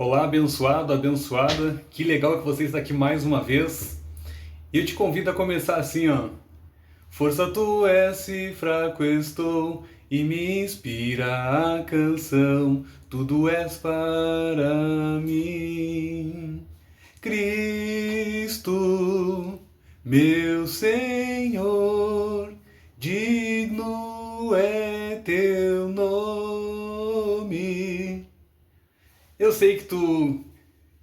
Olá, abençoado, abençoada. Que legal que você está aqui mais uma vez. E eu te convido a começar assim, ó. Força tu és, se fraco estou, e me inspira a canção. Tudo és para mim. Cristo, meu Senhor, digno é teu nome. Eu sei que tu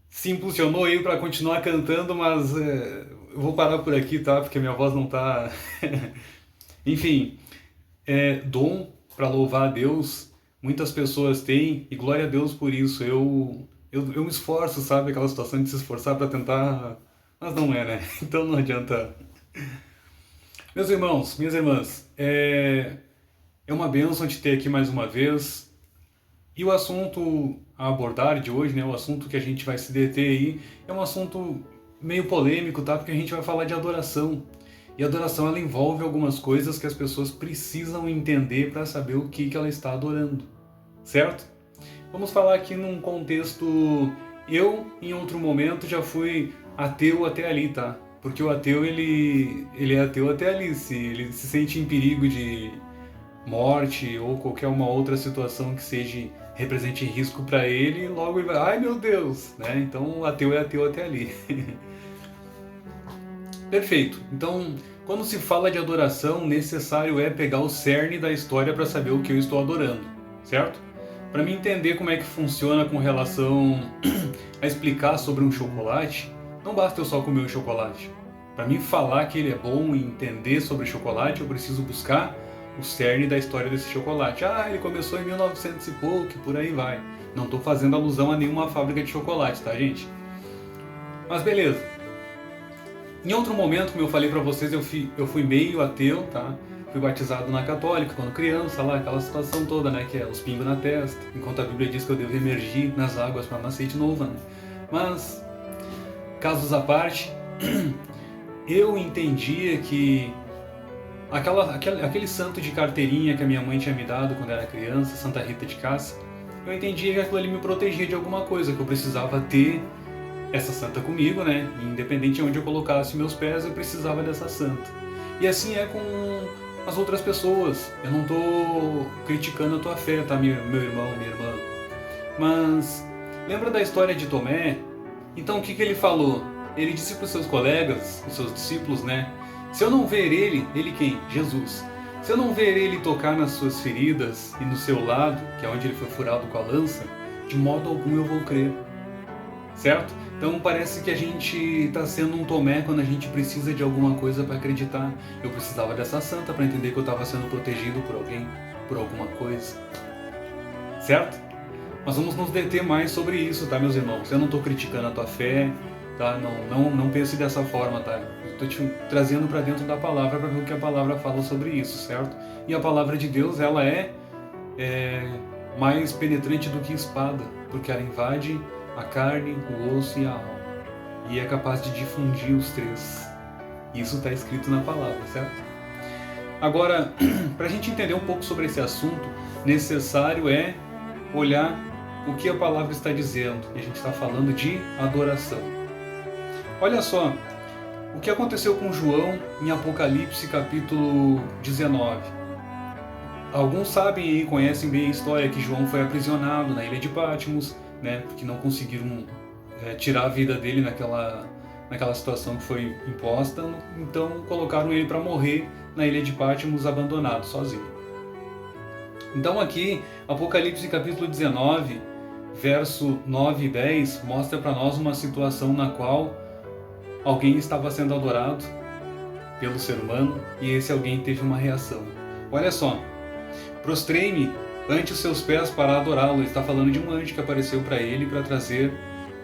se impulsionou aí para continuar cantando, mas eu vou parar por aqui, tá? Porque minha voz não tá. Enfim, dom para louvar a Deus, muitas pessoas têm, e glória a Deus por isso. Eu me esforço, sabe? Aquela situação de se esforçar para tentar, mas não é, né? Então não adianta. Meus irmãos, minhas irmãs, é uma bênção te ter aqui mais uma vez. E o assunto a abordar de hoje, né, o assunto que a gente vai se deter aí, é um assunto meio polêmico, tá? Porque a gente vai falar de adoração. E a adoração ela envolve algumas coisas que as pessoas precisam entender para saber o que ela está adorando, certo? Vamos falar aqui num contexto. Eu, em outro momento, já fui ateu até ali, tá? Porque o ateu, ele é ateu até ali. Se ele se sente em perigo de morte ou qualquer uma outra situação que seja represente risco para ele, logo ele vai, ai meu Deus, né? Então ateu é ateu até ali. Perfeito. Então, quando se fala de adoração, necessário é pegar o cerne da história para saber o que eu estou adorando, certo? Para mim entender como é que funciona com relação a explicar sobre um chocolate, não basta eu só comer o chocolate. Para mim falar que ele é bom e entender sobre chocolate, eu preciso buscar o cerne da história desse chocolate. Ah, ele começou em 1900 e pouco, por aí vai. Não estou fazendo alusão a nenhuma fábrica de chocolate, tá, gente? Mas beleza. Em outro momento, como eu falei pra vocês, eu fui meio ateu, tá? Fui batizado na católica quando criança, lá, aquela situação toda, né? Que é os pingos na testa, enquanto a Bíblia diz que eu devo emergir nas águas para nascer de novo, né? Mas, casos à parte, eu entendia que aquele santo de carteirinha que a minha mãe tinha me dado quando era criança, Santa Rita de Cássia, eu entendia que aquilo ali me protegia de alguma coisa, que eu precisava ter essa santa comigo, né? Independente de onde eu colocasse meus pés, eu precisava dessa santa. E assim é com as outras pessoas. Eu não estou criticando a tua fé, tá, meu irmão, minha irmã? Mas lembra da história de Tomé? Então o que ele falou? Ele disse para os seus colegas, os seus discípulos, né? Se eu não ver ele quem? Jesus. Se eu não ver ele tocar nas suas feridas e no seu lado, que é onde ele foi furado com a lança, de modo algum eu vou crer. Certo? Então parece que a gente está sendo um Tomé quando a gente precisa de alguma coisa para acreditar. Eu precisava dessa santa para entender que eu estava sendo protegido por alguém, por alguma coisa. Certo? Mas vamos nos deter mais sobre isso, tá, meus irmãos? Eu não estou criticando a tua fé, tá? Não pense dessa forma, tá? Eu estou te trazendo para dentro da palavra para ver o que a palavra fala sobre isso, certo? E a palavra de Deus, ela é mais penetrante do que espada, porque ela invade a carne, o osso e a alma. E é capaz de difundir os três. Isso está escrito na palavra, certo? Agora, para a gente entender um pouco sobre esse assunto, necessário é olhar o que a palavra está dizendo. E a gente está falando de adoração. Olha só, o que aconteceu com João em Apocalipse capítulo 19. Alguns sabem e conhecem bem a história que João foi aprisionado na ilha de Patmos, né, porque não conseguiram tirar a vida dele naquela situação que foi imposta, então colocaram ele para morrer na ilha de Patmos abandonado, sozinho. Então aqui, Apocalipse capítulo 19, verso 9 e 10, mostra para nós uma situação na qual alguém estava sendo adorado pelo ser humano e esse alguém teve uma reação. Olha só, prostrei-me ante os seus pés para adorá-lo. Ele está falando de um anjo que apareceu para ele para trazer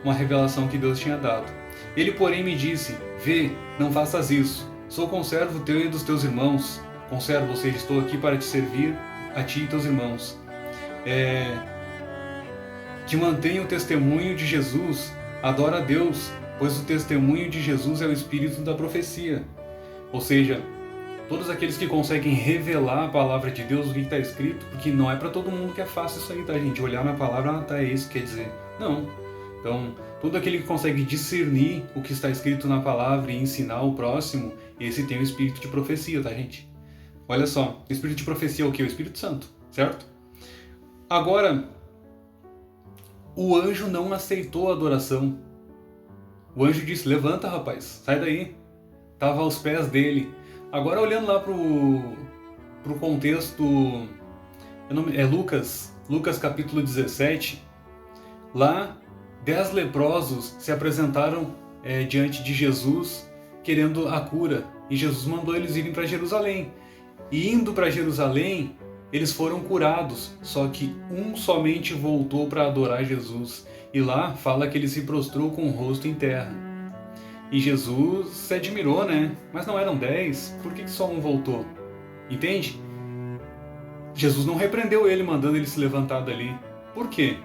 uma revelação que Deus tinha dado. Ele, porém, me disse, vê, não faças isso. Sou conservo teu e dos teus irmãos. Conservo, ou seja, estou aqui para te servir, a ti e teus irmãos. Que mantenha o testemunho de Jesus, adora a Deus, pois o testemunho de Jesus é o espírito da profecia. Ou seja, todos aqueles que conseguem revelar a palavra de Deus, o que está escrito, porque não é para todo mundo que é fácil isso aí, tá, gente? Olhar na palavra, tá, é isso que quer dizer. Não. Então, todo aquele que consegue discernir o que está escrito na palavra e ensinar o próximo, esse tem o espírito de profecia, tá, gente? Olha só, o espírito de profecia é o quê? O Espírito Santo, certo? Agora, o anjo não aceitou a adoração. O anjo disse, levanta, rapaz, sai daí. Estava aos pés dele. Agora, olhando lá pro contexto, é Lucas capítulo 17, lá 10 leprosos se apresentaram diante de Jesus querendo a cura, e Jesus mandou eles irem para Jerusalém. E indo para Jerusalém, eles foram curados, só que um somente voltou para adorar Jesus. E lá fala que ele se prostrou com o rosto em terra. E Jesus se admirou, né? Mas não eram 10, por que só um voltou? Entende? Jesus não repreendeu ele, mandando ele se levantar dali. Por quê?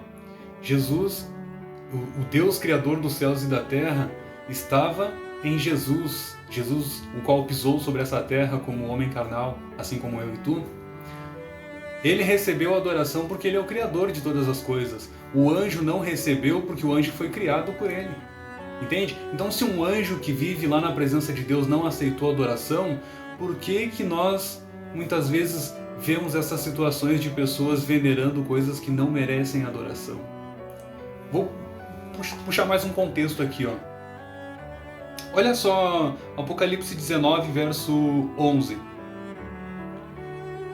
Jesus, o Deus Criador dos céus e da terra, estava em Jesus. Jesus, o qual pisou sobre essa terra como homem carnal, assim como eu e tu. Ele recebeu a adoração porque ele é o Criador de todas as coisas. O anjo não recebeu porque o anjo foi criado por ele. Entende? Então, se um anjo que vive lá na presença de Deus não aceitou a adoração, por que nós, muitas vezes, vemos essas situações de pessoas venerando coisas que não merecem adoração? Vou puxar mais um contexto aqui, ó. Olha só, Apocalipse 19, verso 11.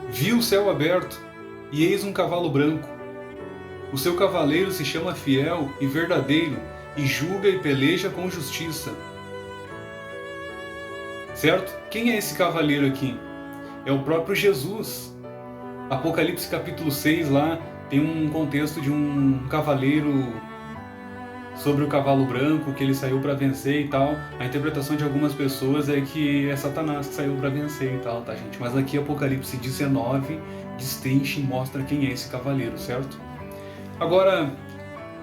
Vi o céu aberto, e eis um cavalo branco. O seu cavaleiro se chama Fiel e Verdadeiro, e julga e peleja com justiça. Certo? Quem é esse cavaleiro aqui? É o próprio Jesus. Apocalipse capítulo 6 lá tem um contexto de um cavaleiro sobre o cavalo branco, que ele saiu para vencer e tal. A interpretação de algumas pessoas é que é Satanás que saiu para vencer e tal, tá, gente? Mas aqui Apocalipse 19 destrincha e mostra quem é esse cavaleiro, certo? Agora,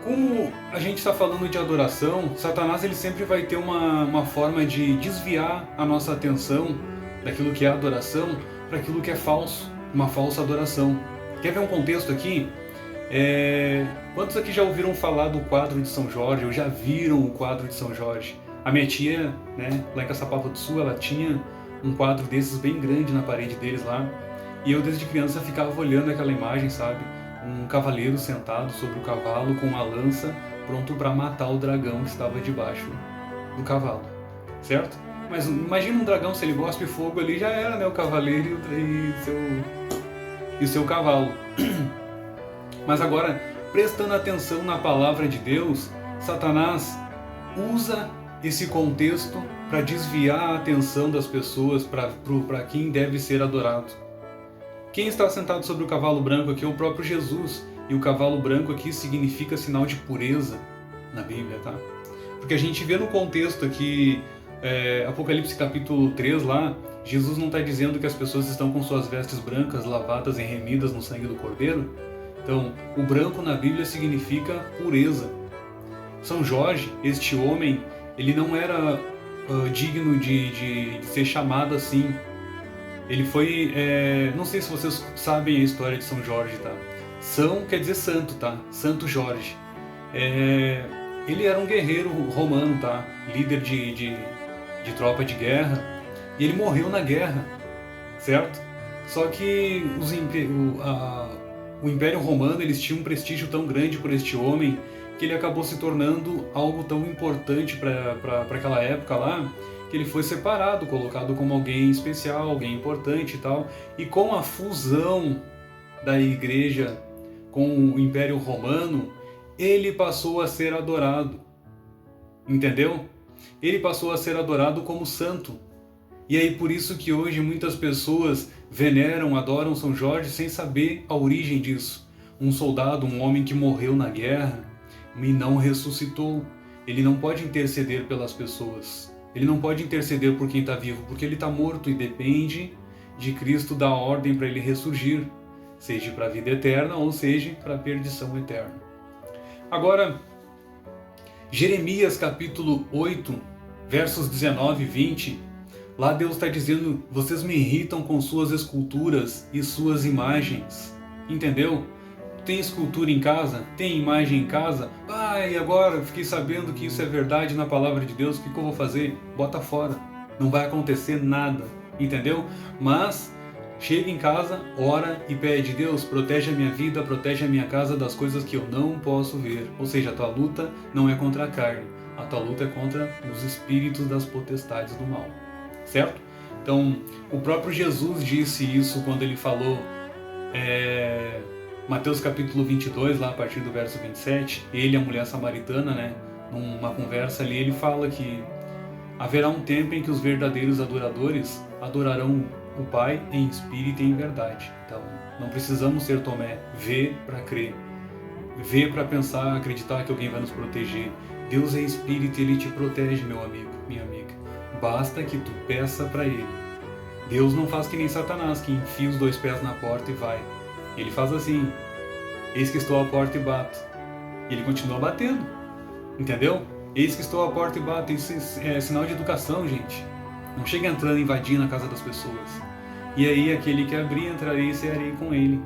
como a gente está falando de adoração, Satanás ele sempre vai ter uma forma de desviar a nossa atenção daquilo que é adoração para aquilo que é falso, uma falsa adoração. Quer ver um contexto aqui? Quantos aqui já ouviram falar do quadro de São Jorge, ou já viram o quadro de São Jorge? A minha tia, né, lá em Caçapava do Sul, ela tinha um quadro desses bem grande na parede deles lá, e eu desde criança ficava olhando aquela imagem, sabe? Um cavaleiro sentado sobre o cavalo com uma lança, pronto para matar o dragão que estava debaixo do cavalo, certo? Mas imagina um dragão, se ele gospe fogo ali, já era, né, o cavaleiro e o seu cavalo. Mas agora, prestando atenção na palavra de Deus, Satanás usa esse contexto para desviar a atenção das pessoas para quem deve ser adorado. Quem está sentado sobre o cavalo branco aqui é o próprio Jesus, e o cavalo branco aqui significa sinal de pureza na Bíblia, tá? Porque a gente vê no contexto aqui, Apocalipse capítulo 3 lá, Jesus não está dizendo que as pessoas estão com suas vestes brancas lavadas e remidas no sangue do Cordeiro. Então, o branco na Bíblia significa pureza. São Jorge, este homem, ele não era digno de ser chamado assim. Ele foi, não sei se vocês sabem a história de São Jorge, tá? São quer dizer santo, tá? Santo Jorge. Ele era um guerreiro romano, tá? Líder de tropa de guerra. E ele morreu na guerra, certo? Só que o Império Romano, eles tinham um prestígio tão grande por este homem que ele acabou se tornando algo tão importante para aquela época lá, que ele foi separado, colocado como alguém especial, alguém importante e tal. E com a fusão da igreja com o Império Romano, ele passou a ser adorado. Entendeu? Ele passou a ser adorado como santo. E aí por isso que hoje muitas pessoas veneram, adoram São Jorge sem saber a origem disso. Um soldado, um homem que morreu na guerra e não ressuscitou. Ele não pode interceder pelas pessoas. Ele não pode interceder por quem está vivo, porque ele está morto e depende de Cristo dar ordem para ele ressurgir, seja para a vida eterna ou seja para a perdição eterna. Agora, Jeremias capítulo 8, versos 19 e 20, lá Deus está dizendo: vocês me irritam com suas esculturas e suas imagens. Entendeu? Tem escultura em casa? Tem imagem em casa? E agora eu fiquei sabendo que isso é verdade na palavra de Deus, o que eu vou fazer? Bota fora. Não vai acontecer nada, entendeu? Mas chega em casa, ora e pede: Deus, protege a minha vida, protege a minha casa das coisas que eu não posso ver. Ou seja, a tua luta não é contra a carne, a tua luta é contra os espíritos das potestades do mal, certo? Então, o próprio Jesus disse isso quando ele falou, Mateus capítulo 22, lá a partir do verso 27, ele e a mulher samaritana, né, numa conversa ali, ele fala que haverá um tempo em que os verdadeiros adoradores adorarão o Pai em espírito e em verdade. Então, não precisamos ser Tomé, ver para crer, ver para pensar, acreditar que alguém vai nos proteger. Deus é espírito e Ele te protege, meu amigo, minha amiga. Basta que tu peça para Ele. Deus não faz que nem Satanás, que enfia os 2 pés na porta e vai. Ele faz assim: eis que estou à porta e bato. E Ele continua batendo, entendeu? Eis que estou à porta e bato. Isso é sinal de educação, gente. Não chega entrando e invadindo a casa das pessoas. E aí aquele que abrir, entrarei e cearei com ele.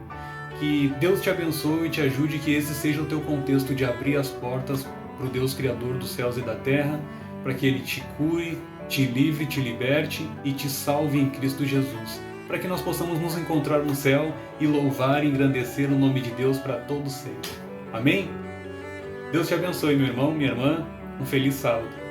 Que Deus te abençoe e te ajude, que esse seja o teu contexto de abrir as portas para o Deus Criador dos céus e da terra, para que Ele te cure, te livre, te liberte e te salve em Cristo Jesus, para que nós possamos nos encontrar no céu e louvar e engrandecer o nome de Deus para todos sempre. Amém? Deus te abençoe, meu irmão, minha irmã. Um feliz sábado.